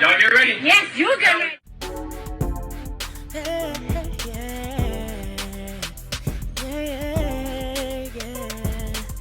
Y'all get ready? Yes, you get ready.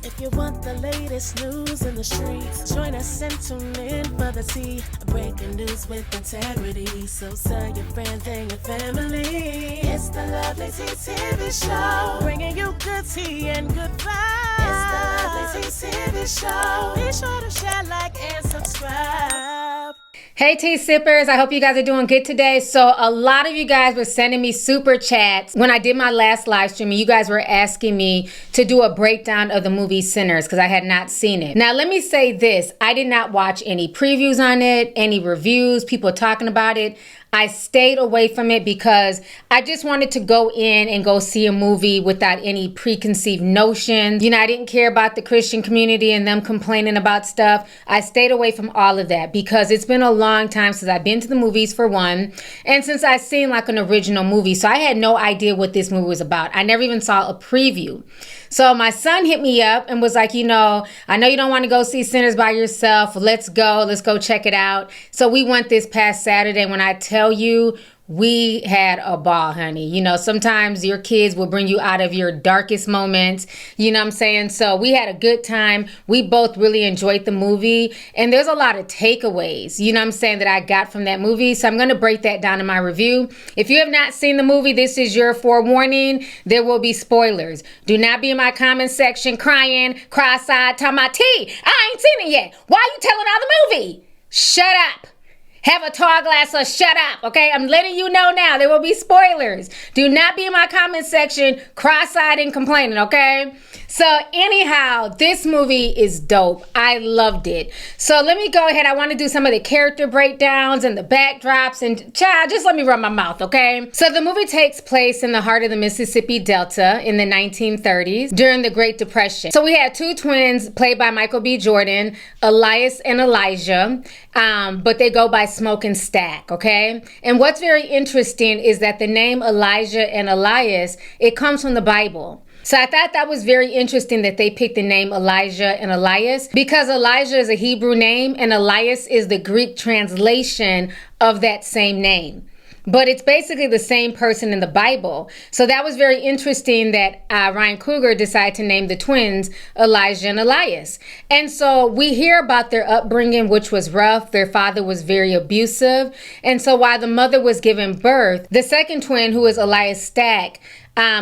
If you want the latest news in the streets, join us and tune in for the tea. Breaking news with integrity. So tell your friends and your family. It's the Lovelyti TV show, bringing you good tea and good vibes. It's the Lovelyti TV show. Be sure to share, like, and subscribe. Hey tea sippers, I hope you guys are doing good today. So a lot of you guys were sending me super chats when I did my last live stream, and you guys were asking me to do a breakdown of the movie Sinners because I had not seen it. Now let me say this, I did not watch any previews on it, any reviews, people talking about it. I stayed away from it because I just wanted to go in and go see a movie without any preconceived notions. You know, I didn't care about the Christian community and them complaining about stuff. I stayed away from all of that because it's been a long time since I've been to the movies, for one, and since I've seen like an original movie. So I had no idea what this movie was about. I never even saw a preview. So my son hit me up and was like, you know, I know you don't want to go see Sinners by yourself. Let's go check it out. So we went this past Saturday. When I tell you, we had a ball, honey. You know, sometimes your kids will bring you out of your darkest moments. You know what I'm saying? So we had a good time. We both really enjoyed the movie. And there's a lot of takeaways, you know what I'm saying, that I got from that movie. So I'm going to break that down in my review. If you have not seen the movie, this is your forewarning. There will be spoilers. Do not be in my comment section crying, cross-eyed, talking about, T, I ain't seen it yet. Why are you telling all the movie? Shut up. Have a tall glass or shut up, okay? I'm letting you know now. There will be spoilers. Do not be in my comment section cross-eyed and complaining, okay? So anyhow, this movie is dope. I loved it. So let me go ahead. I want to do some of the character breakdowns and the backdrops. And child, just let me run my mouth, okay? So the movie takes place in the heart of the Mississippi Delta in the 1930s during the Great Depression. So we had two twins played by Michael B. Jordan, Elias and Elijah, but they go by Smoke and Stack, okay? And what's very interesting is that the name Elijah and Elias, it comes from the Bible. So I thought that was very interesting that they picked the name Elijah and Elias, because Elijah is a Hebrew name and Elias is the Greek translation of that same name. But it's basically the same person in the Bible. So that was very interesting that Ryan Coogler decided to name the twins Elijah and Elias. And so we hear about their upbringing, which was rough. Their father was very abusive. And so while the mother was giving birth, the second twin, who is Elias Stack,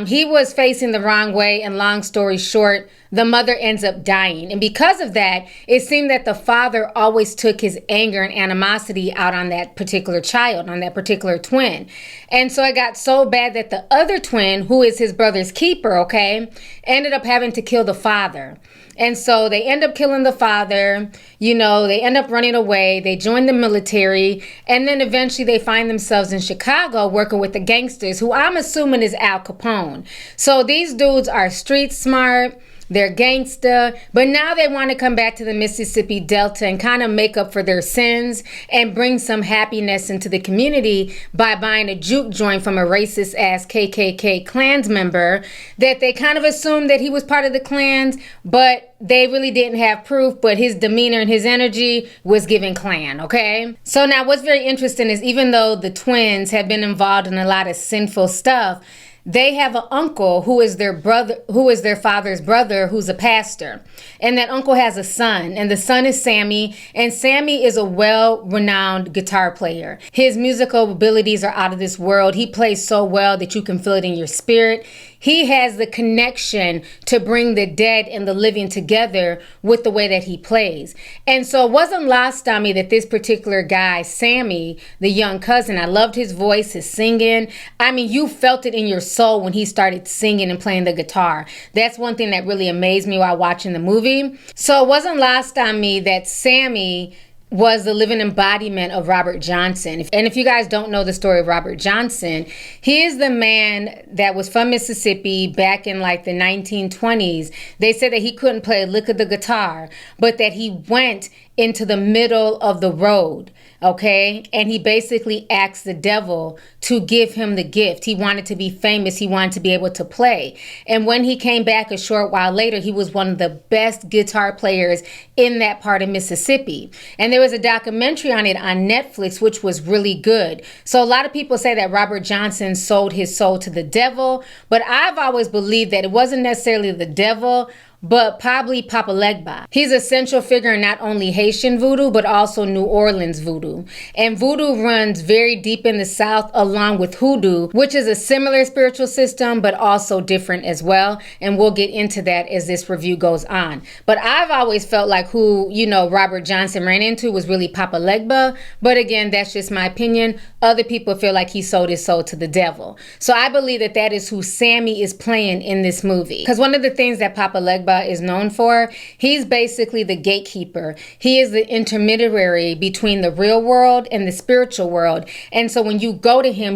he was facing the wrong way, and long story short, the mother ends up dying. And because of that, it seemed that the father always took his anger and animosity out on that particular child, on that particular twin. And so it got so bad that the other twin, who is his brother's keeper, okay, ended up having to kill the father. And so they end up killing the father, you know, they end up running away, they join the military, and then eventually they find themselves in Chicago working with the gangsters, who I'm assuming is Al Capone. So these dudes are street smart, they're gangster, but now they want to come back to the Mississippi Delta and kind of make up for their sins and bring some happiness into the community by buying a juke joint from a racist ass KKK Klans member that they kind of assumed that he was part of the Klans, but they really didn't have proof, but his demeanor and his energy was giving Klan, okay? So now what's very interesting is, even though the twins have been involved in a lot of sinful stuff, they have an uncle who is their brother, who is their father's brother, who's a pastor. And that uncle has a son, and the son is Sammy, and Sammy is a well-renowned guitar player. His musical abilities are out of this world. He plays so well that you can feel it in your spirit. He has the connection to bring the dead and the living together with the way that he plays. And so it wasn't lost on me that this particular guy, Sammy, the young cousin, I loved his voice, his singing. I mean, you felt it in your soul when he started singing and playing the guitar. That's one thing that really amazed me while watching the movie. So it wasn't lost on me that Sammy was the living embodiment of Robert Johnson. And if you guys don't know the story of Robert Johnson, he is the man that was from Mississippi back in like the 1920s. They said that he couldn't play a lick of the guitar, but that he went into the middle of the road. Okay. And he basically asked the devil to give him the gift. He wanted to be famous. He wanted to be able to play. And when he came back a short while later, he was one of the best guitar players in that part of Mississippi. And there was a documentary on it on Netflix, which was really good. So a lot of people say that Robert Johnson sold his soul to the devil, but I've always believed that it wasn't necessarily the devil, but probably Papa Legba. He's a central figure in not only Haitian voodoo, but also New Orleans voodoo. And voodoo runs very deep in the South, along with hoodoo, which is a similar spiritual system, but also different as well. And we'll get into that as this review goes on. But I've always felt like who, Robert Johnson ran into was really Papa Legba. But again, that's just my opinion. Other people feel like he sold his soul to the devil. So I believe that that is who Sammy is playing in this movie. Because one of the things that Papa Legba is known for, he's basically the gatekeeper. He is the intermediary between the real world and the spiritual world. And so when you go to him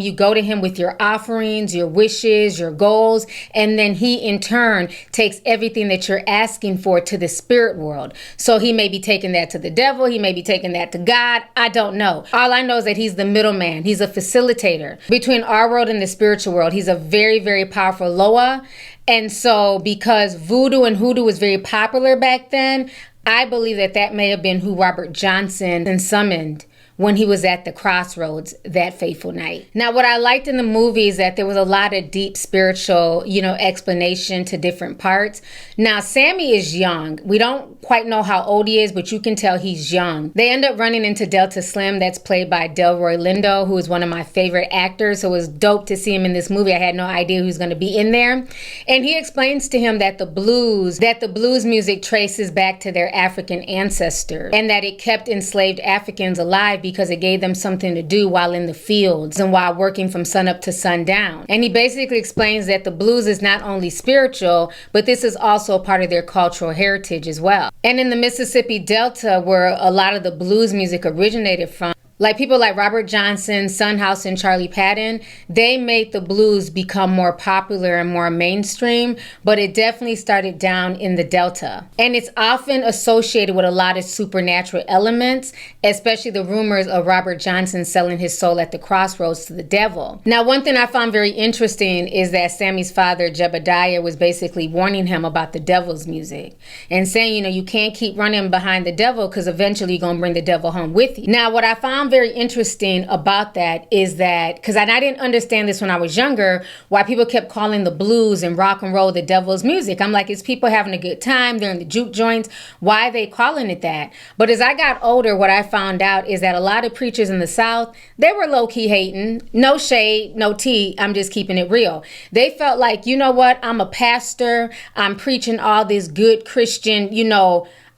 with your offerings, your wishes, your goals, and then he in turn takes everything that you're asking for to the spirit world. So he may be taking that to the devil, he may be taking that to God, I don't know. All I know is that he's the middleman. He's a facilitator between our world and the spiritual world. He's a very, very powerful Loa. And so because voodoo and hoodoo was very popular back then, I believe that that may have been who Robert Johnson summoned when he was at the crossroads that fateful night. Now, what I liked in the movie is that there was a lot of deep spiritual, explanation to different parts. Now, Sammy is young. We don't quite know how old he is, but you can tell he's young. They end up running into Delta Slim, that's played by Delroy Lindo, who is one of my favorite actors. So it was dope to see him in this movie. I had no idea who's going to be in there. And he explains to him that the blues music traces back to their African ancestors and that it kept enslaved Africans alive because it gave them something to do while in the fields and while working from sunup to sundown. And he basically explains that the blues is not only spiritual, but this is also a part of their cultural heritage as well. And in the Mississippi Delta, where a lot of the blues music originated from, like people like Robert Johnson, Son House, and Charlie Patton, they made the blues become more popular and more mainstream, but it definitely started down in the Delta. And it's often associated with a lot of supernatural elements, especially the rumors of Robert Johnson selling his soul at the crossroads to the devil. Now, one thing I found very interesting is that Sammy's father, Jebediah, was basically warning him about the devil's music and saying, you can't keep running behind the devil because eventually you're going to bring the devil home with you. Now, what I found very interesting about that is that, because I didn't understand this when I was younger, why people kept calling the blues and rock and roll the devil's music. I'm like, it's people having a good time, they're in the juke joints, why are they calling it that? But as I got older, what I found out is that a lot of preachers in the South, they were low-key hating. No shade, no tea, I'm just keeping it real. They felt like, you know what, I'm a pastor, I'm preaching all this good Christian,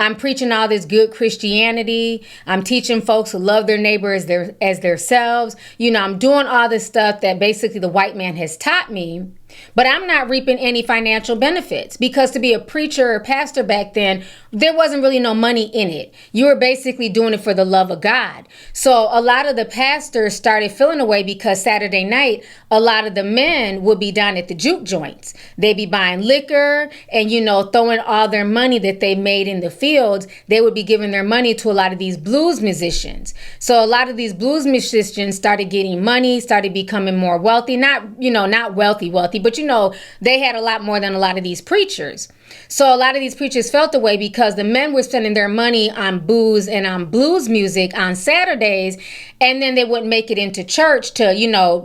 I'm preaching all this good Christianity. I'm teaching folks to love their neighbor as themselves. I'm doing all this stuff that basically the white man has taught me. But I'm not reaping any financial benefits because to be a preacher or pastor back then, there wasn't really no money in it. You were basically doing it for the love of God. So a lot of the pastors started feeling away because Saturday night, a lot of the men would be down at the juke joints. They'd be buying liquor and, throwing all their money that they made in the fields. They would be giving their money to a lot of these blues musicians. So a lot of these blues musicians started getting money, started becoming more wealthy, not wealthy, but they had a lot more than a lot of these preachers. So a lot of these preachers felt the way because the men were spending their money on booze and on blues music on Saturdays, and then they wouldn't make it into church to,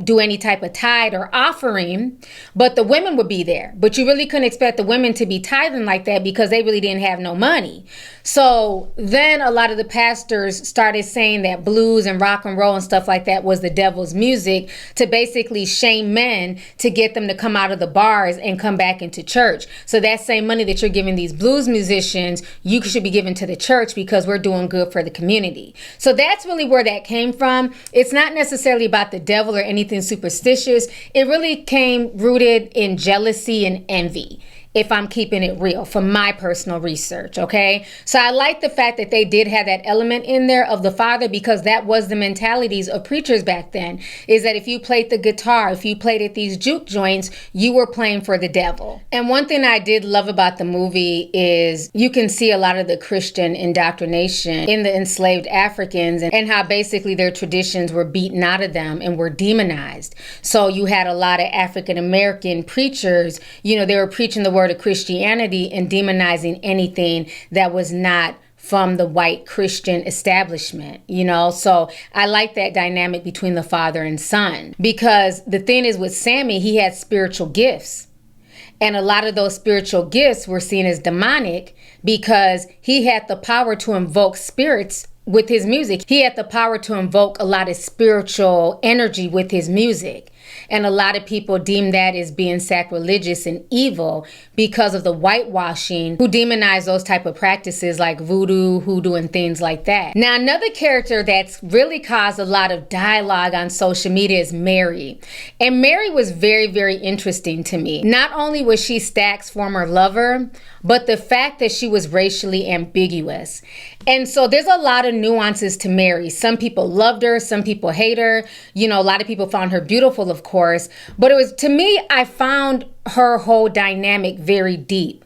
do any type of tithe or offering, but the women would be there. But you really couldn't expect the women to be tithing like that because they really didn't have no money. So then a lot of the pastors started saying that blues and rock and roll and stuff like that was the devil's music to basically shame men to get them to come out of the bars and come back into church. So that same money that you're giving these blues musicians, you should be giving to the church because we're doing good for the community. So that's really where that came from. It's not necessarily about the devil or anything superstitious. It really came rooted in jealousy and envy. if I'm keeping it real from my personal research, okay? So I like the fact that they did have that element in there of the father, because that was the mentalities of preachers back then, is that if you played the guitar, if you played at these juke joints, you were playing for the devil. And one thing I did love about the movie is you can see a lot of the Christian indoctrination in the enslaved Africans, and how basically their traditions were beaten out of them and were demonized. So you had a lot of African American preachers, you know, they were preaching the word of Christianity and demonizing anything that was not from the white Christian establishment, you know? So I like that dynamic between the father and son, because the thing is with Sammy, he had spiritual gifts. And a lot of those spiritual gifts were seen as demonic because he had the power to invoke spirits with his music. He had the power to invoke a lot of spiritual energy with his music. And a lot of people deem that as being sacrilegious and evil because of the whitewashing who demonize those type of practices like voodoo, hoodoo, and things like that. Now, another character that's really caused a lot of dialogue on social media is Mary. And Mary was very, very interesting to me. Not only was she Stack's former lover, but the fact that she was racially ambiguous. And so there's a lot of nuances to Mary. Some people loved her, some people hate her. You know, a lot of people found her beautiful, of course. But it was, to me, I found her whole dynamic very deep.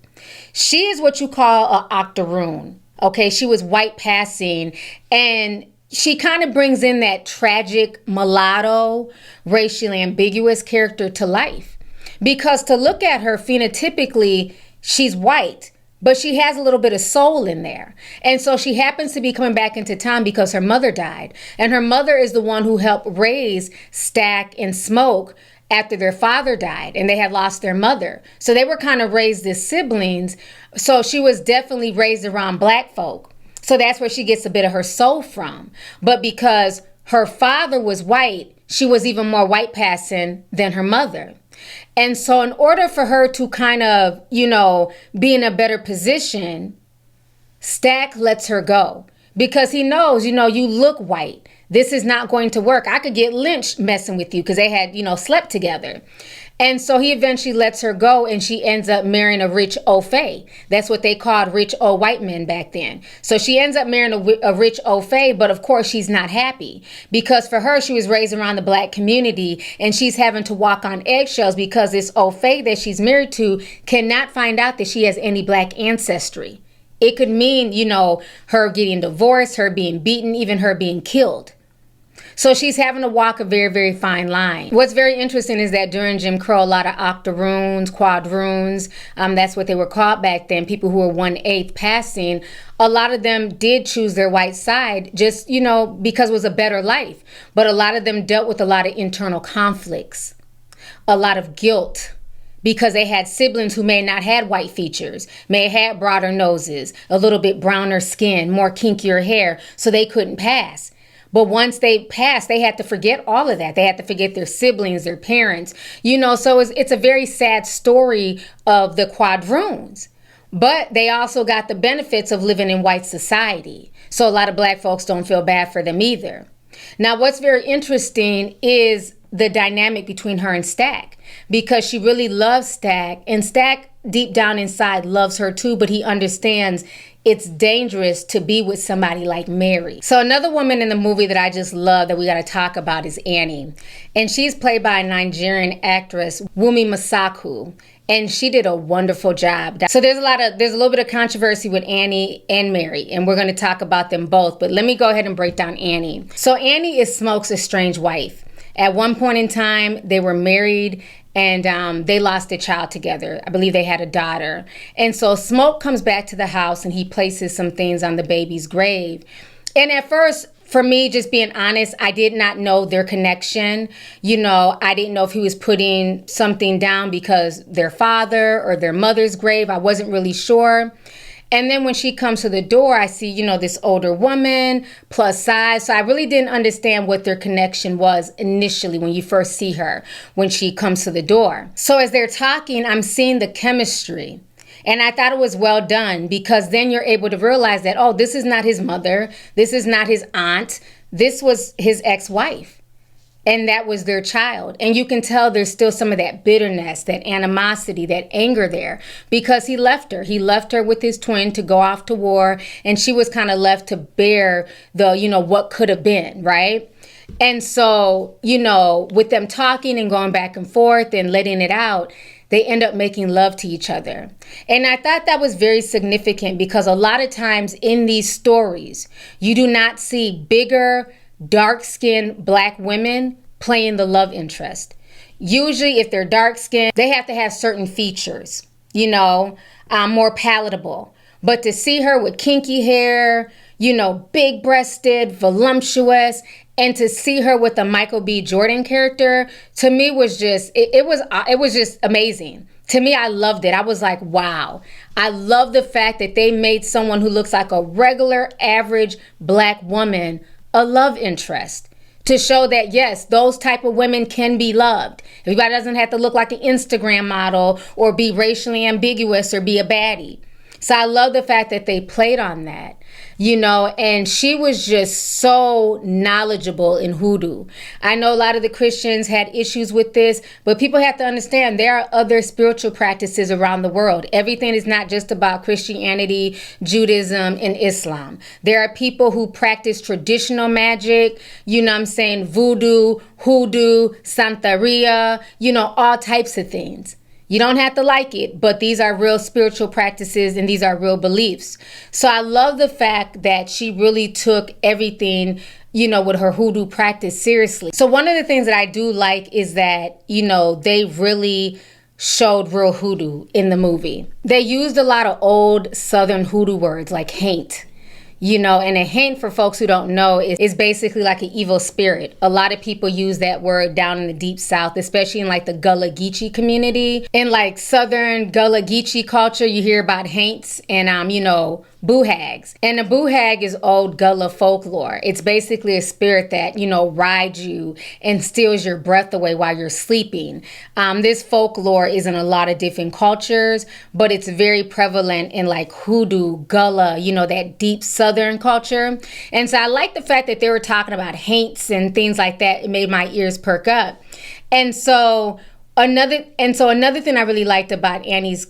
She is what you call an octoroon. Okay, she was white passing, and she kind of brings in that tragic mulatto, racially ambiguous character to life. Because to look at her phenotypically, she's white, but she has a little bit of soul in there. And so she happens to be coming back into town because her mother died. And her mother is the one who helped raise Stack and Smoke after their father died and they had lost their mother. So they were kind of raised as siblings. So she was definitely raised around black folk. So that's where she gets a bit of her soul from. But because her father was white, she was even more white passing than her mother. And so in order for her to kind of, you know, be in a better position, Stack lets her go because he knows, you know, you look white. This is not going to work. I could get lynched messing with you because they had, you know, slept together. And so he eventually lets her go, and she ends up marrying a rich au fait. That's what they called rich old white men back then. So she ends up marrying a rich au fait, but of course she's not happy because for her, she was raised around the black community and she's having to walk on eggshells because this au fait that she's married to cannot find out that she has any black ancestry. It could mean, you know, her getting divorced, her being beaten, even her being killed. So she's having to walk a very, very fine line. What's very interesting is that during Jim Crow, a lot of octoroons, quadroons, that's what they were called back then, people who were 1/8 passing, a lot of them did choose their white side just, you know, because it was a better life. But a lot of them dealt with a lot of internal conflicts, a lot of guilt, because they had siblings who may not had white features, may have had broader noses, a little bit browner skin, more kinkier hair, so they couldn't pass. But once they passed, they had to forget all of that. They had to forget their siblings, their parents, you know, so it's a very sad story of the quadroons. But they also got the benefits of living in white society. So a lot of black folks don't feel bad for them either. Now, what's very interesting is the dynamic between her and Stack, because she really loves Stack, and Stack deep down inside loves her too, but he understands it's dangerous to be with somebody like Mary. So another woman in the movie that I just love that we got to talk about is Annie. And she's played by a Nigerian actress, Wumi Masaku. And she did a wonderful job. So there's a little bit of controversy with Annie and Mary, and we're going to talk about them both. But let me go ahead and break down Annie. So Annie is Smoke's estranged wife. At one point in time, they were married and they lost a child together. I believe they had a daughter. And so Smoke comes back to the house and he places some things on the baby's grave. And at first, for me, just being honest, I did not know their connection. You know, I didn't know if he was putting something down because their father or their mother's grave. I wasn't really sure. And then when she comes to the door, I see, you know, this older woman, plus size. So I really didn't understand what their connection was initially when you first see her, when she comes to the door. So as they're talking, I'm seeing the chemistry. And I thought it was well done because then you're able to realize that, oh, this is not his mother. This is not his aunt. This was his ex-wife. And that was their child. And you can tell there's still some of that bitterness, that animosity, that anger there, because he left her. He left her with his twin to go off to war, and she was kind of left to bear the, what could have been, right? And so, with them talking and going back and forth and letting it out, they end up making love to each other. And I thought that was very significant, because a lot of times in these stories, you do not see bigger, dark-skinned Black women playing the love interest. Usually, if they're dark-skinned, they have to have certain features, more palatable. But to see her with kinky hair, big-breasted, voluptuous, and to see her with the Michael B. Jordan character, to me was just, it was just amazing. To me, I loved it. I was like, wow. I love the fact that they made someone who looks like a regular, average Black woman a love interest, to show that, yes, those type of women can be loved. Everybody doesn't have to look like an Instagram model or be racially ambiguous or be a baddie. So I love the fact that they played on that, and she was just so knowledgeable in Hoodoo. I know a lot of the Christians had issues with this, but people have to understand there are other spiritual practices around the world. Everything is not just about Christianity, Judaism, and Islam. There are people who practice traditional magic, voodoo, hoodoo, santeria, all types of things. You don't have to like it, but these are real spiritual practices and these are real beliefs. So I love the fact that she really took everything, with her hoodoo practice seriously. So one of the things that I do like is that, they really showed real hoodoo in the movie. They used a lot of old Southern hoodoo words like haint. And a haint, for folks who don't know, is basically like an evil spirit. A lot of people use that word down in the deep South, especially in like the Gullah Geechee community. In like Southern Gullah Geechee culture, you hear about haints and, boo-hags. And a boo-hag is old Gullah folklore. It's basically a spirit that, rides you and steals your breath away while you're sleeping. This folklore is in a lot of different cultures, but it's very prevalent in like Hoodoo, Gullah, that deep Southern culture. And so I like the fact that they were talking about haints and things like that. It made my ears perk up. And so another thing I really liked about Annie's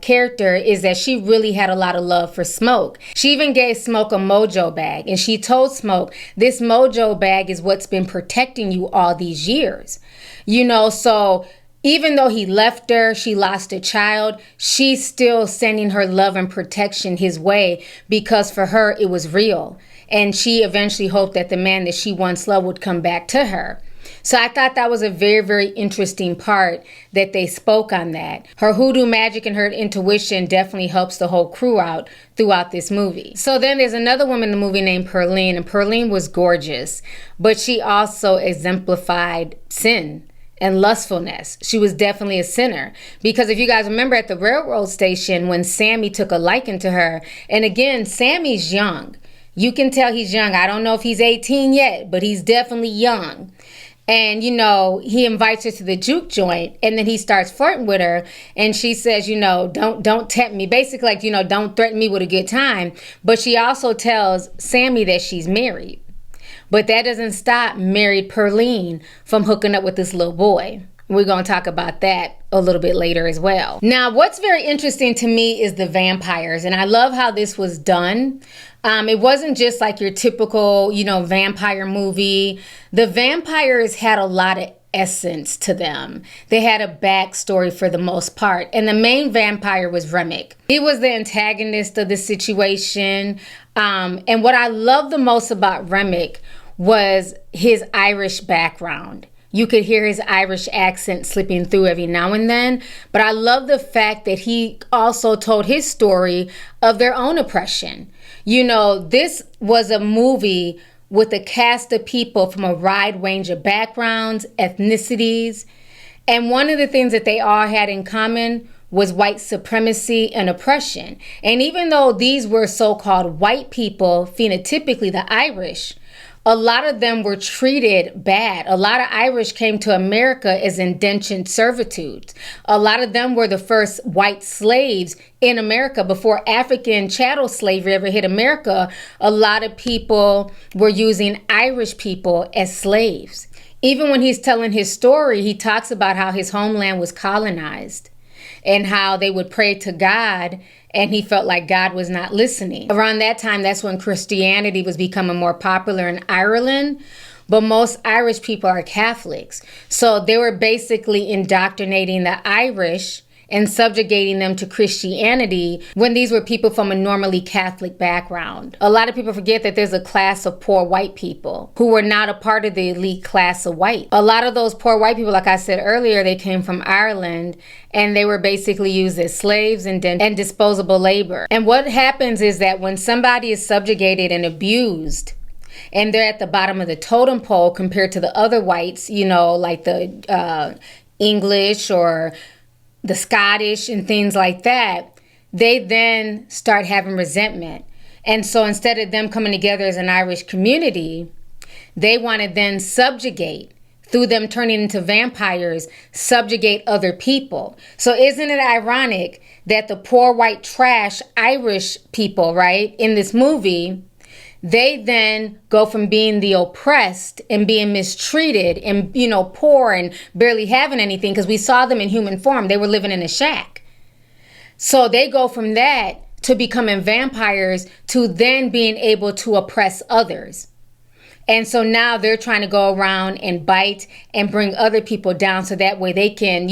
character is that she really had a lot of love for Smoke. She even gave Smoke a mojo bag, and she told Smoke, this mojo bag is what's been protecting you all these years. So even though he left her, she lost a child, she's still sending her love and protection his way, because for her it was real. And she eventually hoped that the man that she once loved would come back to her. So I thought that was a very, very interesting part that they spoke on that. Her hoodoo magic and her intuition definitely helps the whole crew out throughout this movie. So then there's another woman in the movie named Perline, and Perline was gorgeous, but she also exemplified sin and lustfulness. She was definitely a sinner, because if you guys remember at the railroad station when Sammy took a liking to her, and again, Sammy's young. You can tell he's young. I don't know if he's 18 yet, but he's definitely young. And, he invites her to the Juke joint, and then he starts flirting with her, and she says, don't tempt me. Basically, like, don't threaten me with a good time. But she also tells Sammy that she's married. But that doesn't stop married Perline from hooking up with this little boy. We're going to talk about that a little bit later as well. Now, what's very interesting to me is the vampires, and I love how this was done. It wasn't just like your typical, vampire movie. The vampires had a lot of essence to them. They had a backstory for the most part. And the main vampire was Remick. He was the antagonist of the situation. And what I love the most about Remick was his Irish background. You could hear his Irish accent slipping through every now and then. But I love the fact that he also told his story of their own oppression. This was a movie with a cast of people from a wide range of backgrounds, ethnicities. And one of the things that they all had in common was white supremacy and oppression. And even though these were so-called white people, phenotypically the Irish, a lot of them were treated bad. A lot of Irish came to America as indentured servitude. A lot of them were the first white slaves in America. Before African chattel slavery ever hit America, a lot of people were using Irish people as slaves. Even when he's telling his story, he talks about how his homeland was colonized and how they would pray to God, and he felt like God was not listening. Around that time, that's when Christianity was becoming more popular in Ireland, but most Irish people are Catholics. So they were basically indoctrinating the Irish and subjugating them to Christianity when these were people from a normally Catholic background. A lot of people forget that there's a class of poor white people who were not a part of the elite class of white. A lot of those poor white people, like I said earlier, they came from Ireland, and they were basically used as slaves and disposable labor. And what happens is that when somebody is subjugated and abused, and they're at the bottom of the totem pole compared to the other whites, like the English or the Scottish and things like that, they then start having resentment. And so instead of them coming together as an Irish community, they want to then subjugate, through them turning into vampires, subjugate other people. So isn't it ironic that the poor white trash Irish people, right, in this movie, they then go from being the oppressed and being mistreated and, poor and barely having anything, because we saw them in human form. They were living in a shack. So they go from that to becoming vampires to then being able to oppress others. And so now they're trying to go around and bite and bring other people down so that way they can,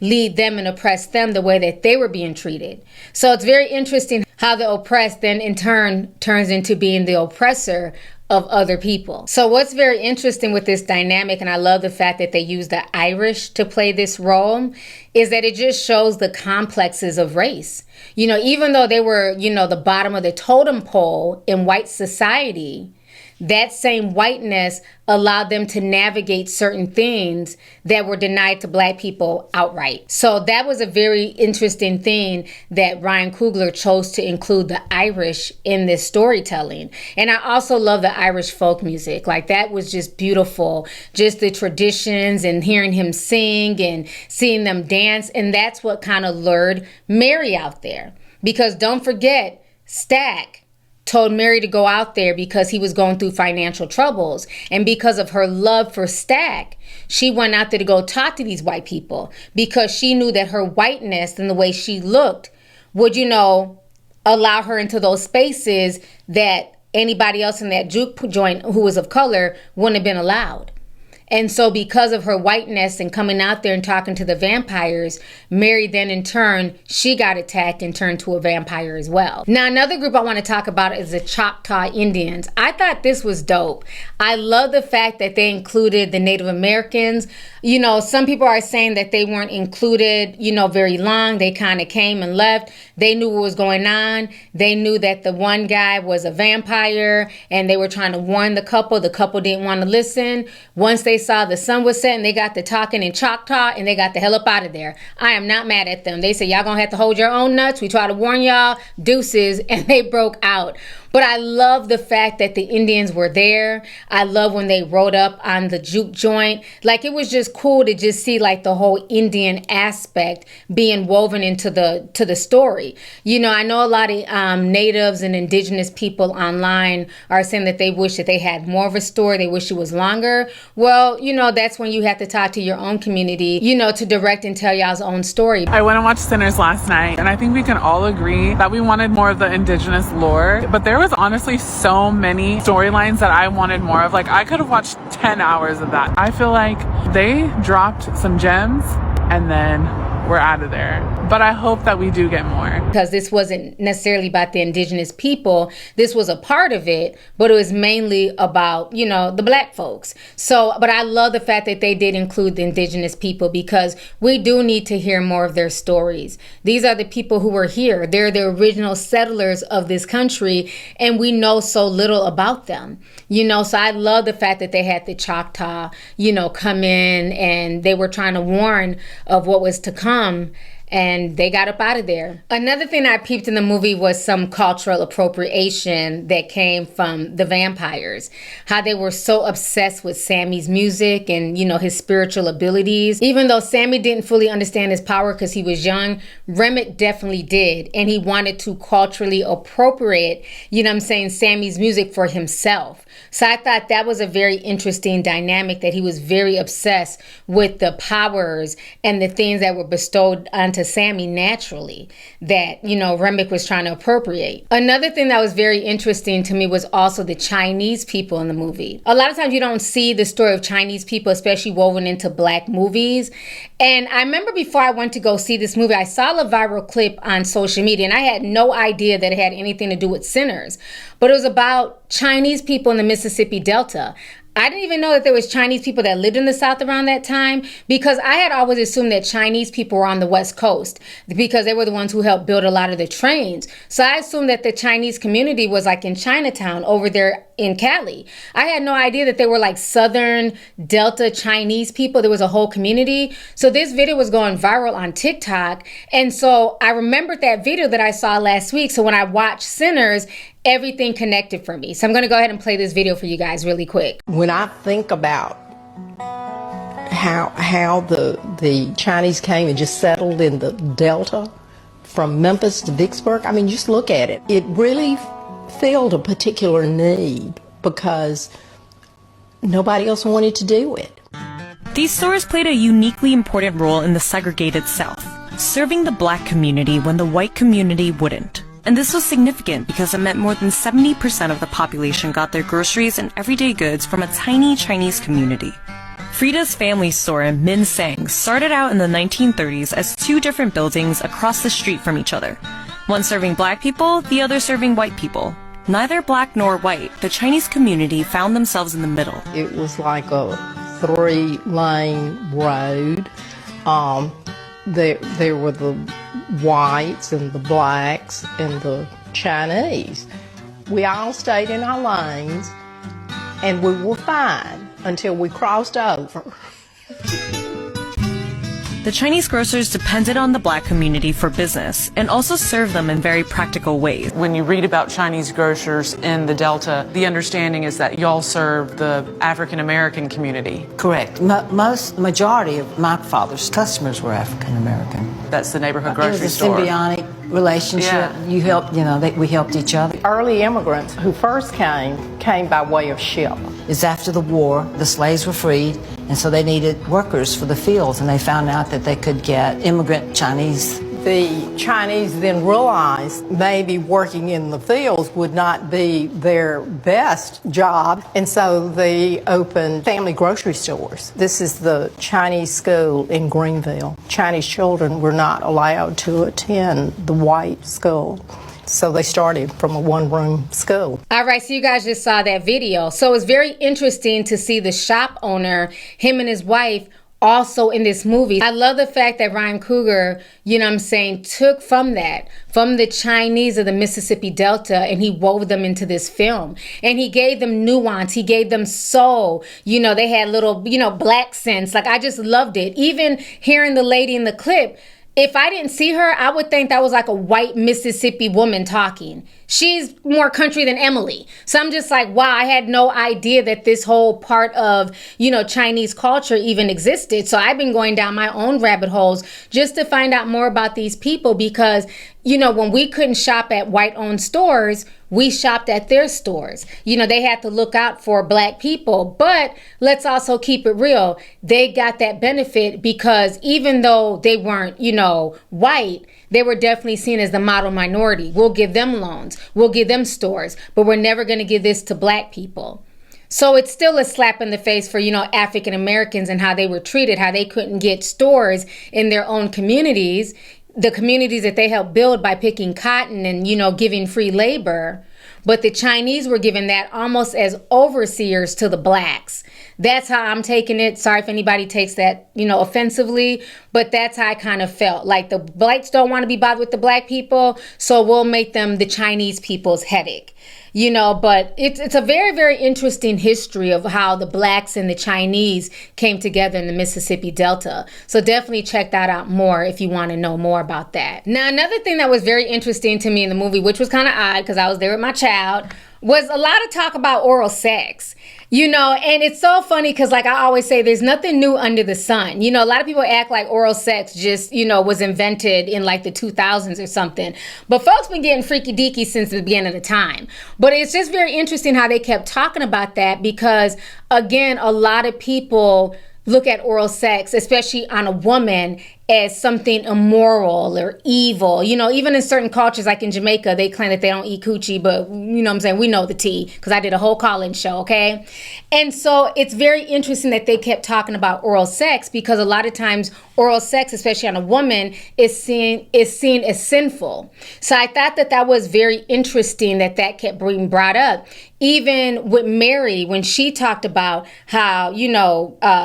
lead them and oppress them the way that they were being treated. So it's very interesting how the oppressed then in turn turns into being the oppressor of other people. So what's very interesting with this dynamic, and I love the fact that they use the Irish to play this role, is that it just shows the complexes of race. Even though they were, the bottom of the totem pole in white society, that same whiteness allowed them to navigate certain things that were denied to Black people outright. So that was a very interesting thing that Ryan Coogler chose to include the Irish in this storytelling. And I also love the Irish folk music. Like, that was just beautiful. Just the traditions and hearing him sing and seeing them dance. And that's what kind of lured Mary out there. Because don't forget, Stack told Mary to go out there because he was going through financial troubles. And because of her love for Stack, she went out there to go talk to these white people, because she knew that her whiteness and the way she looked would, allow her into those spaces that anybody else in that Juke joint who was of color wouldn't have been allowed. And so because of her whiteness and coming out there and talking to the vampires, Mary then in turn, she got attacked and turned to a vampire as well. Now, another group I want to talk about is the Choctaw Indians. I thought this was dope. I love the fact that they included the Native Americans. Some people are saying that they weren't included, very long. They kind of came and left. They knew what was going on. They knew that the one guy was a vampire and they were trying to warn the couple. The couple didn't want to listen. Once they saw the sun was setting, they got to talking in Choctaw and they got the hell up out of there. I am not mad at them. They said, y'all gonna have to hold your own nuts. We try to warn y'all, deuces, and they broke out. But I love the fact that the Indians were there. I love when they rode up on the Juke joint. Like, it was just cool to just see like the whole Indian aspect being woven into the story. I know a lot of natives and indigenous people online are saying that they wish that they had more of a story. They wish it was longer. Well, that's when you have to talk to your own community, to direct and tell y'all's own story. I went and watched Sinners last night, and I think we can all agree that we wanted more of the indigenous lore, but there was honestly so many storylines that I wanted more of. Like, I could have watched 10 hours of that. I feel like they dropped some gems and then we're out of there. But I hope that we do get more. Because this wasn't necessarily about the indigenous people. This was a part of it, but it was mainly about, the Black folks. So, but I love the fact that they did include the indigenous people, because we do need to hear more of their stories. These are the people who were here. They're the original settlers of this country, and we know so little about them. So I love the fact that they had the Choctaw, come in, and they were trying to warn of what was to come and they got up out of there. Another thing I peeped in the movie was some cultural appropriation that came from the vampires. How they were so obsessed with Sammy's music and, his spiritual abilities. Even though Sammy didn't fully understand his power because he was young, Remick definitely did. And he wanted to culturally appropriate, Sammy's music for himself. So I thought that was a very interesting dynamic, that he was very obsessed with the powers and the things that were bestowed onto Sammy naturally that, Remick was trying to appropriate. Another thing that was very interesting to me was also the Chinese people in the movie. A lot of times you don't see the story of Chinese people, especially woven into Black movies. And I remember before I went to go see this movie, I saw a viral clip on social media, and I had no idea that it had anything to do with Sinners. But it was about Chinese people in the Mississippi Delta. I didn't even know that there was Chinese people that lived in the South around that time, because I had always assumed that Chinese people were on the West Coast because they were the ones who helped build a lot of the trains. So I assumed that the Chinese community was like in Chinatown over there in Cali. I had no idea that they were like Southern Delta Chinese people. There was a whole community. So this video was going viral on TikTok. And so I remembered that video that I saw last week. So when I watched Sinners, everything connected for me. So I'm going to go ahead and play this video for you guys really quick. When I think about how the Chinese came and just settled in the Delta from Memphis to Vicksburg, I mean, just look at it. It really filled a particular need because nobody else wanted to do it. These stores played a uniquely important role in the segregated South, serving the Black community when the white community wouldn't. And this was significant because it meant more than 70% of the population got their groceries and everyday goods from a tiny Chinese community. Frida's family store in Min Sang started out in the 1930s as two different buildings across the street from each other. One serving Black people, the other serving white people. Neither Black nor white, the Chinese community found themselves in the middle. It was like a 3-lane road. There were the whites and the Blacks and the Chinese. We all stayed in our lanes and we were fine until we crossed over. The Chinese grocers depended on the Black community for business and also served them in very practical ways. When you read about Chinese grocers in the Delta, the understanding is that y'all serve the African American community. Correct. Majority of my father's customers were African American. That's the neighborhood grocery store. It was a symbiotic relationship. Yeah. You helped, we helped each other. Early immigrants who first came by way of ship. It's after the war, the slaves were freed, and so they needed workers for the fields, and they found out that they could get immigrant Chinese. The Chinese then realized maybe working in the fields would not be their best job, and so they opened family grocery stores. This is the Chinese school in Greenville. Chinese children were not allowed to attend the white school. So they started from a one-room school. All right, so you guys just saw that video. So it's very interesting to see the shop owner, him and his wife, also in this movie. I love the fact that Ryan Coogler, took from the Chinese of the Mississippi Delta, and he wove them into this film. And he gave them nuance. He gave them soul. They had little, Black sense. Like, I just loved it. Even hearing the lady in the clip, if I didn't see her, I would think that was like a white Mississippi woman talking. She's more country than Emily. So I'm just like, wow, I had no idea that this whole part of, Chinese culture even existed. So I've been going down my own rabbit holes just to find out more about these people because, when we couldn't shop at white-owned stores, we shopped at their stores. They had to look out for Black people. But let's also keep it real. They got that benefit because even though they weren't, white, they were definitely seen as the model minority. We'll give them loans. We'll give them stores. But we're never going to give this to Black people. So it's still a slap in the face for, African Americans and how they were treated, how they couldn't get stores in their own communities, the communities that they helped build by picking cotton and, giving free labor. But the Chinese were given that almost as overseers to the Blacks. That's how I'm taking it. Sorry if anybody takes that, offensively, but that's how I kind of felt. Like the whites don't want to be bothered with the black people, so we'll make them the Chinese people's headache. But it's a very, very interesting history of how the blacks and the Chinese came together in the Mississippi Delta. So definitely check that out more if you want to know more about that. Now, another thing that was very interesting to me in the movie, which was kind of odd because I was there with my child, was a lot of talk about oral sex. And it's so funny because, like I always say, there's nothing new under the sun. A lot of people act like oral sex just, was invented in like the 2000s or something. But folks been getting freaky deaky since the beginning of the time. But it's just very interesting how they kept talking about that because, again, a lot of people look at oral sex, especially on a woman, as something immoral or evil. Even in certain cultures, like in Jamaica, they claim that they don't eat coochie, but what I'm saying, we know the tea because I did a whole call-in show, okay? And so it's very interesting that they kept talking about oral sex because a lot of times oral sex, especially on a woman, is seen as sinful. So I thought that was very interesting that kept being brought up. Even with Mary, when she talked about how,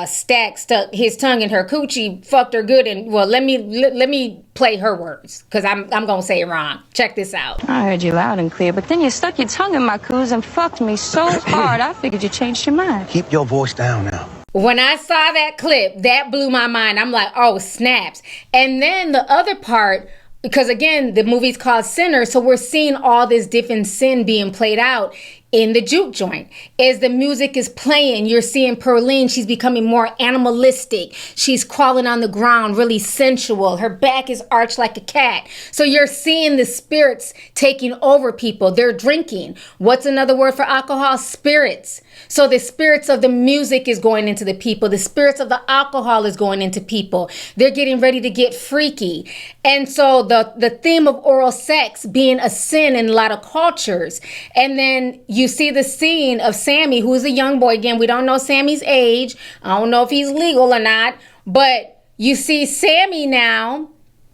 Stack stuck his tongue in her coochie, fucked her good, and well, let me play her words because I'm gonna say it wrong. Check this out. I heard you loud and clear, but then you stuck your tongue in my coos and fucked me so hard I figured you changed your mind. Keep your voice down now. When I saw that clip, that blew my mind. I'm like, oh, snaps. And then the other part, because again, the movie's called Sinner, so we're seeing all this different sin being played out in the Juke joint. As the music is playing, you're seeing Perline, she's becoming more animalistic. She's crawling on the ground, really sensual. Her back is arched like a cat. So you're seeing the spirits taking over people. They're drinking. What's another word for alcohol? Spirits. So the spirits of the music is going into the people. The spirits of the alcohol is going into people. They're getting ready to get freaky. And so the theme of oral sex being a sin in a lot of cultures. And then you see the scene of Sammy, who's a young boy. Again, we don't know Sammy's age. I don't know if he's legal or not. But you see Sammy now,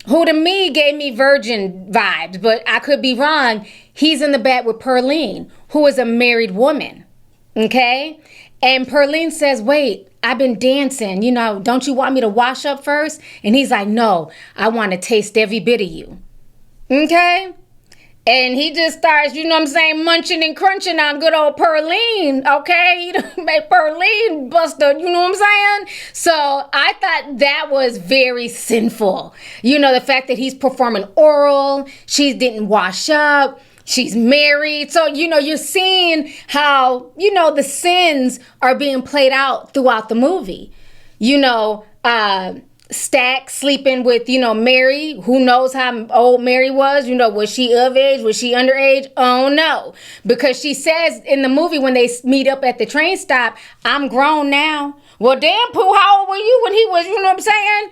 who to me gave me virgin vibes, but I could be wrong. He's in the bed with Perline, who is a married woman. Okay? And Perline says, wait, I've been dancing. Don't you want me to wash up first? And he's like, no, I want to taste every bit of you. Okay? And he just starts, munching and crunching on good old Perline, okay? He made Perline bust up, you know what I'm saying? So I thought that was very sinful. The fact that he's performing oral, she didn't wash up, she's married. So, you're seeing how, the sins are being played out throughout the movie. Stack sleeping with, Mary. Who knows how old Mary was? Was she of age? Was she underage? Oh, no. Because she says in the movie when they meet up at the train stop, I'm grown now. Well, damn, Pooh, how old were you when he was, you know what I'm saying?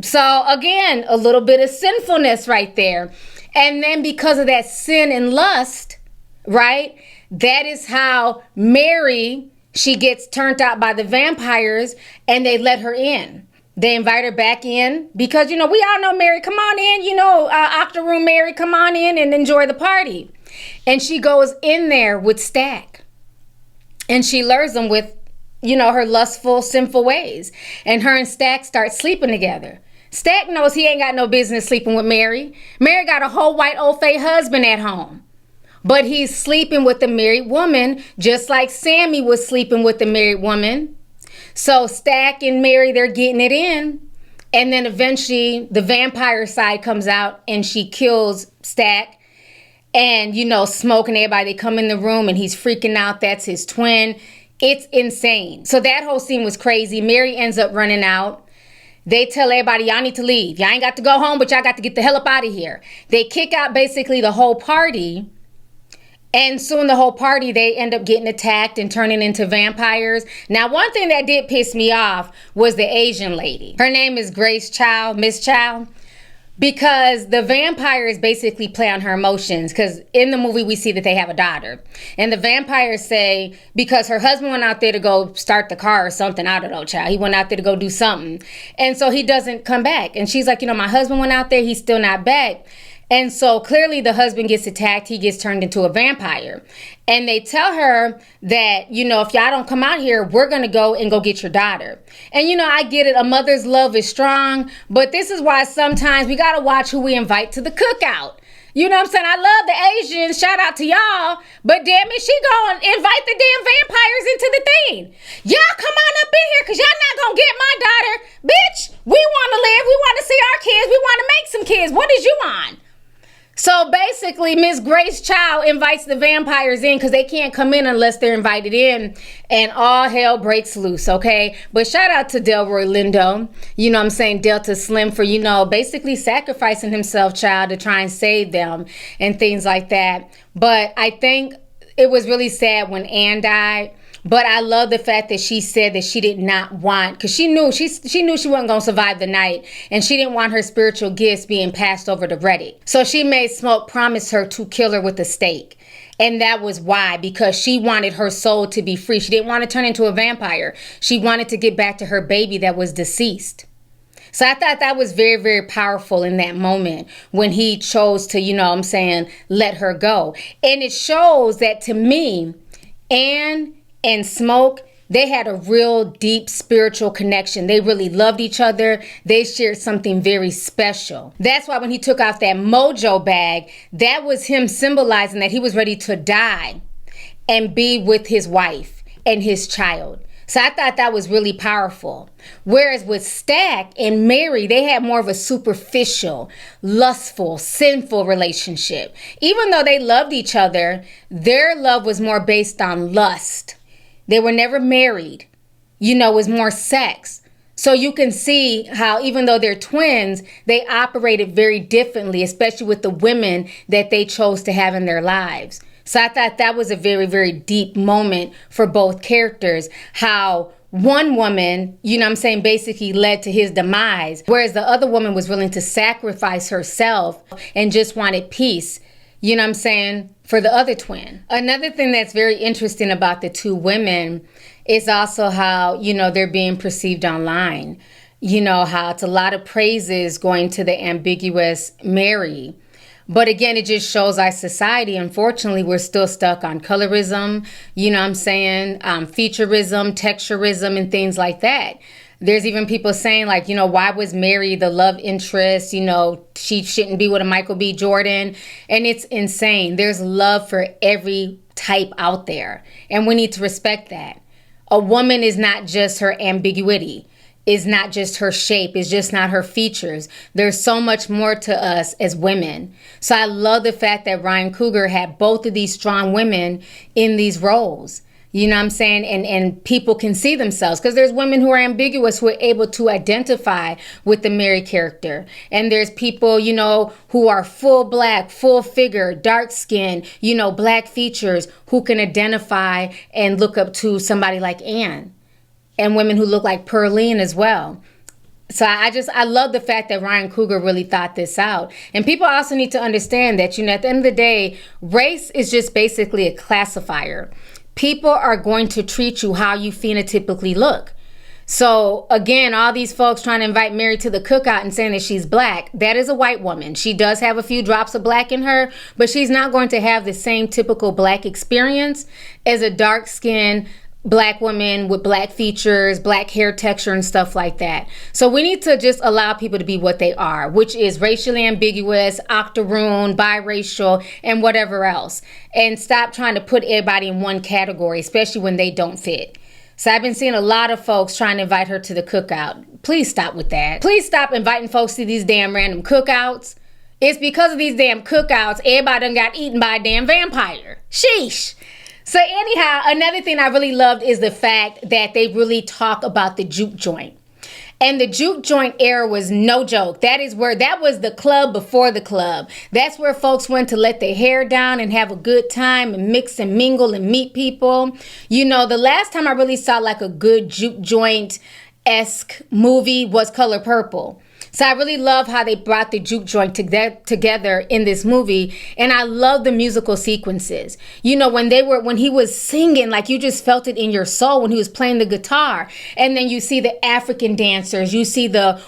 So, again, a little bit of sinfulness right there. And then because of that sin and lust, right, that is how Mary, she gets turned out by the vampires and they let her in. They invite her back in because, we all know Mary, come on in, octoroon Mary, come on in and enjoy the party. And she goes in there with Stack and she lures him with, her lustful, sinful ways. And her and Stack start sleeping together. Stack knows he ain't got no business sleeping with Mary. Mary got a whole white old fay husband at home. But he's sleeping with a married woman, just like Sammy was sleeping with a married woman. So Stack and Mary, they're getting it in. And then eventually the vampire side comes out and she kills Stack. And, smoking everybody. They come in the room and he's freaking out. That's his twin. It's insane. So that whole scene was crazy. Mary ends up running out. They tell everybody, y'all need to leave. Y'all ain't got to go home, but y'all got to get the hell up out of here. They kick out basically the whole party. And soon the whole party, they end up getting attacked and turning into vampires. Now, one thing that did piss me off was the Asian lady. Her name is Grace Chow, Miss Chow. Because the vampires basically play on her emotions. Because in the movie, we see that they have a daughter. And the vampires say, because her husband went out there to go start the car or something. I don't know, child. He went out there to go do something. And so he doesn't come back. And she's like, my husband went out there. He's still not back. And so clearly the husband gets attacked. He gets turned into a vampire. And they tell her that, you know, if y'all don't come out here, we're going to go get your daughter. And, you know, I get it. A mother's love is strong. But this is why sometimes we got to watch who we invite to the cookout. You know what I'm saying? I love the Asians. Shout out to y'all. But damn it, she gonna invite the damn vampires into the thing. Y'all come on up in here because y'all not gonna get my daughter. Bitch, we want to live. We want to see our kids. We want to make some kids. What is you on? So basically, Miss Grace Chow invites the vampires in because they can't come in unless they're invited in, and all hell breaks loose, okay? But shout out to Delroy Lindo, you know what I'm saying, Delta Slim, for, you know, basically sacrificing himself, child, to try and save them and things like that. But I think it was really sad when Anne died. But I love the fact that she said that she did not want, because she knew she wasn't going to survive the night, and she didn't want her spiritual gifts being passed over to Reddick. So she made Smoke promise her to kill her with a stake. And that was why, because she wanted her soul to be free. She didn't want to turn into a vampire. She wanted to get back to her baby that was deceased. So I thought that was very, very powerful in that moment when he chose to, you know what I'm saying, let her go. And it shows that, to me, Anne and Smoke, they had a real deep spiritual connection. They really loved each other. They shared something very special. That's why when he took out that mojo bag, that was him symbolizing that he was ready to die and be with his wife and his child. So I thought that was really powerful. Whereas with Stack and Mary, they had more of a superficial, lustful, sinful relationship. Even though they loved each other, their love was more based on lust. They were never married. You know, it was more sex. So you can see how, even though they're twins, they operated very differently, especially with the women that they chose to have in their lives. So I thought that was a very, very deep moment for both characters. How one woman, you know what I'm saying, basically led to his demise, whereas the other woman was willing to sacrifice herself and just wanted peace. You know what I'm saying? For the other twin. Another thing that's very interesting about the two women is also how, you know, they're being perceived online. You know, how it's a lot of praises going to the ambiguous Mary. But again, it just shows our society, unfortunately, we're still stuck on colorism, you know what I'm saying, featureism, texturism, and things like that. There's even people saying, like, you know, why was Mary the love interest? You know, she shouldn't be with a Michael B. Jordan. And it's insane. There's love for every type out there. And we need to respect that. A woman is not just her ambiguity. Is not just her shape. It's just not her features. There's so much more to us as women. So I love the fact that Ryan Coogler had both of these strong women in these roles. You know what I'm saying? And people can see themselves, because there's women who are ambiguous who are able to identify with the Mary character. And there's people, you know, who are full black, full figure, dark skin, you know, black features, who can identify and look up to somebody like Anne. And women who look like Perline as well. So I love the fact that Ryan Coogler really thought this out. And people also need to understand that, you know, at the end of the day, race is just basically a classifier. People are going to treat you how you phenotypically look. So again, all these folks trying to invite Mary to the cookout and saying that she's black, that is a white woman. She does have a few drops of black in her, but she's not going to have the same typical black experience as a dark-skinned black woman with black features, black hair texture, and stuff like that. So we need to just allow people to be what they are, which is racially ambiguous, octoroon, biracial, and whatever else. And stop trying to put everybody in one category, especially when they don't fit. So I've been seeing a lot of folks trying to invite her to the cookout. Please stop with that. Please stop inviting folks to these damn random cookouts. It's because of these damn cookouts, everybody done got eaten by a damn vampire. Sheesh. So anyhow, another thing I really loved is the fact that they really talk about the juke joint. And the juke joint era was no joke. That was the club before the club. That's where folks went to let their hair down and have a good time and mix and mingle and meet people. You know, the last time I really saw like a good juke joint-esque movie was Color Purple. So I really love how they brought the juke joint together in this movie. And I love the musical sequences. You know, when he was singing, like you just felt it in your soul when he was playing the guitar. And then you see the African dancers, you see the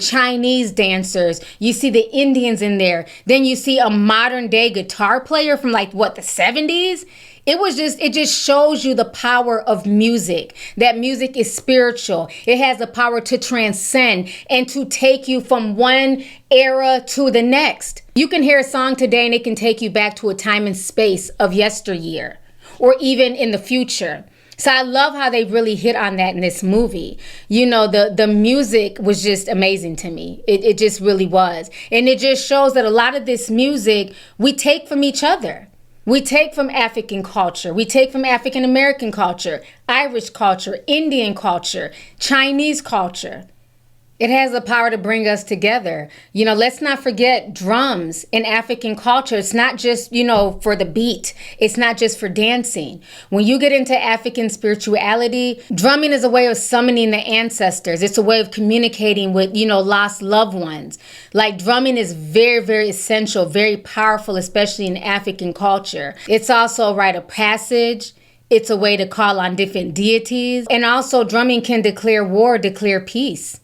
Chinese dancers, you see the Indians in there. Then you see a modern day guitar player from like, what, the 70s? It just shows you the power of music, that music is spiritual. It has the power to transcend and to take you from one era to the next. You can hear a song today and it can take you back to a time and space of yesteryear or even in the future. So I love how they really hit on that in this movie. You know, the music was just amazing to me. It just really was. And it just shows that a lot of this music we take from each other. We take from African culture. We take from African American culture, Irish culture, Indian culture, Chinese culture. It has the power to bring us together. You know, let's not forget drums in African culture. It's not just, for the beat. It's not just for dancing. When you get into African spirituality, drumming is a way of summoning the ancestors. It's a way of communicating with, lost loved ones. Like drumming is very, very essential, very powerful, especially in African culture. It's also a rite of passage. It's a way to call on different deities. And also drumming can declare war, declare peace.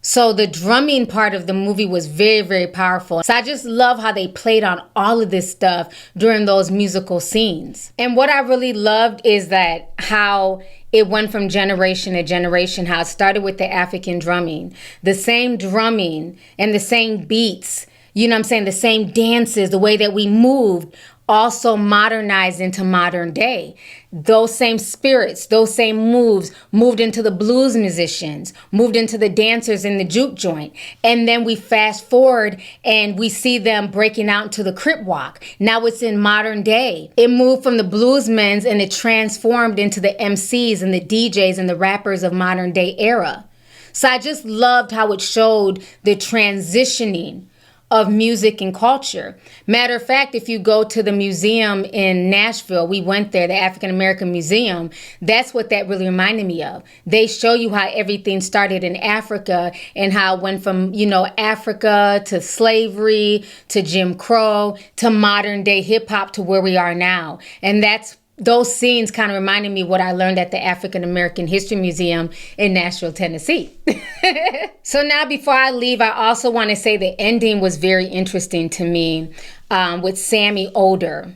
So the drumming part of the movie was very, very powerful. So I just love how they played on all of this stuff during those musical scenes. And what I really loved is that how it went from generation to generation, how it started with the African drumming. The same drumming and the same beats, the same dances, the way that we moved, also modernized into modern day. Those same spirits, those same moves moved into the blues musicians, moved into the dancers in the juke joint. And then we fast forward and we see them breaking out into the crip walk. Now it's in modern day. It moved from the bluesmen and it transformed into the MCs and the DJs and the rappers of modern day era. So I just loved how it showed the transitioning of music and culture. Matter of fact, if you go to the museum in Nashville, we went there, the African American Museum, that's what that really reminded me of. They show you how everything started in Africa and how it went from, Africa to slavery, to Jim Crow, to modern day hip hop to where we are now. And those scenes kind of reminded me of what I learned at the African American History Museum in Nashville, Tennessee. So now before I leave, I also want to say the ending was very interesting to me with Sammy older.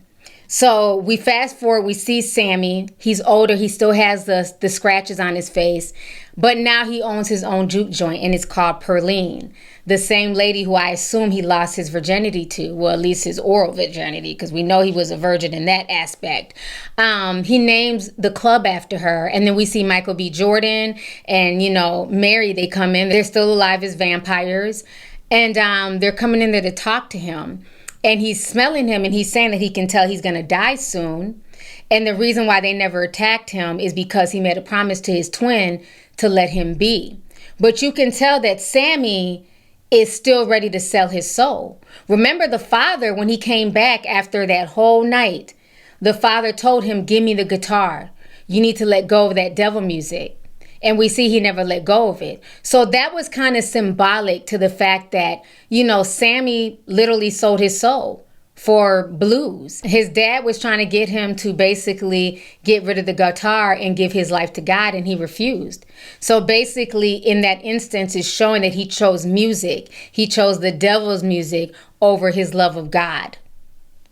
So we fast forward, we see Sammy. He's older. He still has the scratches on his face. But now he owns his own juke joint, and it's called Perline. The same lady who I assume he lost his virginity to. Well, at least his oral virginity, because we know he was a virgin in that aspect. He names the club after her. And then we see Michael B. Jordan and, Mary, they come in. They're still alive as vampires. And they're coming in there to talk to him. And he's smelling him and he's saying that he can tell he's going to die soon. And the reason why they never attacked him is because he made a promise to his twin to let him be. But you can tell that Sammy is still ready to sell his soul. Remember the father, when he came back after that whole night, the father told him, give me the guitar. You need to let go of that devil music. And we see he never let go of it. So that was kind of symbolic to the fact that, Sammy literally sold his soul for blues. His dad was trying to get him to basically get rid of the guitar and give his life to God, and he refused. So basically, in that instance, it's showing that he chose music. He chose the devil's music over his love of God.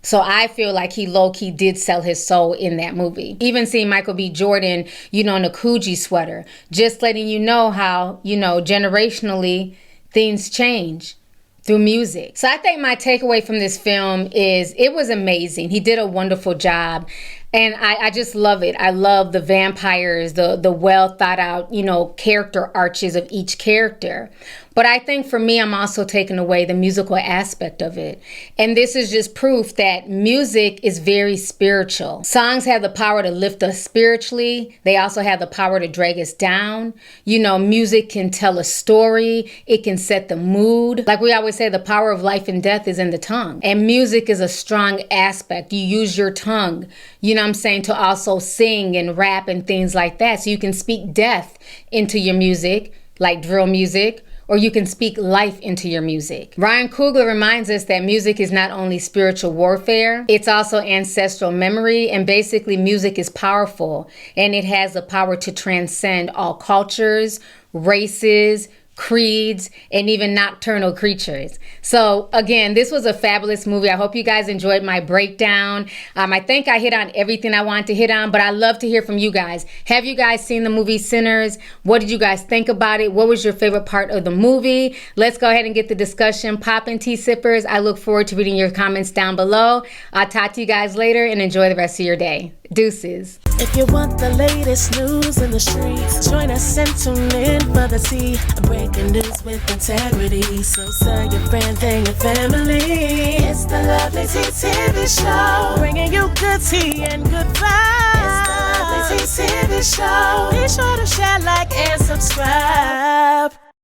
So I feel like he low-key did sell his soul in that movie. Even seeing Michael B. Jordan, in a Coogee sweater, just letting you know how, generationally things change through music. So I think my takeaway from this film is it was amazing. He did a wonderful job. And I just love it. I love the vampires, the well thought out, character arches of each character. But I think for me, I'm also taking away the musical aspect of it. And this is just proof that music is very spiritual. Songs have the power to lift us spiritually. They also have the power to drag us down. Music can tell a story. It can set the mood. Like we always say, the power of life and death is in the tongue. And music is a strong aspect. You use your tongue, to also sing and rap and things like that. So you can speak death into your music, like drill music, or you can speak life into your music. Ryan Coogler reminds us that music is not only spiritual warfare, it's also ancestral memory, and basically music is powerful and it has the power to transcend all cultures, races, creeds, and even nocturnal creatures. So again, this was a fabulous movie. I hope you guys enjoyed my breakdown. I think I hit on everything I wanted to hit on, but I love to hear from you guys. Have you guys seen the movie Sinners? What did you guys think about it? What was your favorite part of the movie? Let's go ahead and get the discussion popping, tea sippers. I look forward to reading your comments down below. I'll talk to you guys later and enjoy the rest of your day. Deuces. If you want the latest news in the streets, join us and tune in for the tea. Breaking news with integrity. So tell your friends and your family. It's the Lovelyti TV show, bringing you good tea and good vibes. It's the Lovelyti TV show. Be sure to share, like, and subscribe.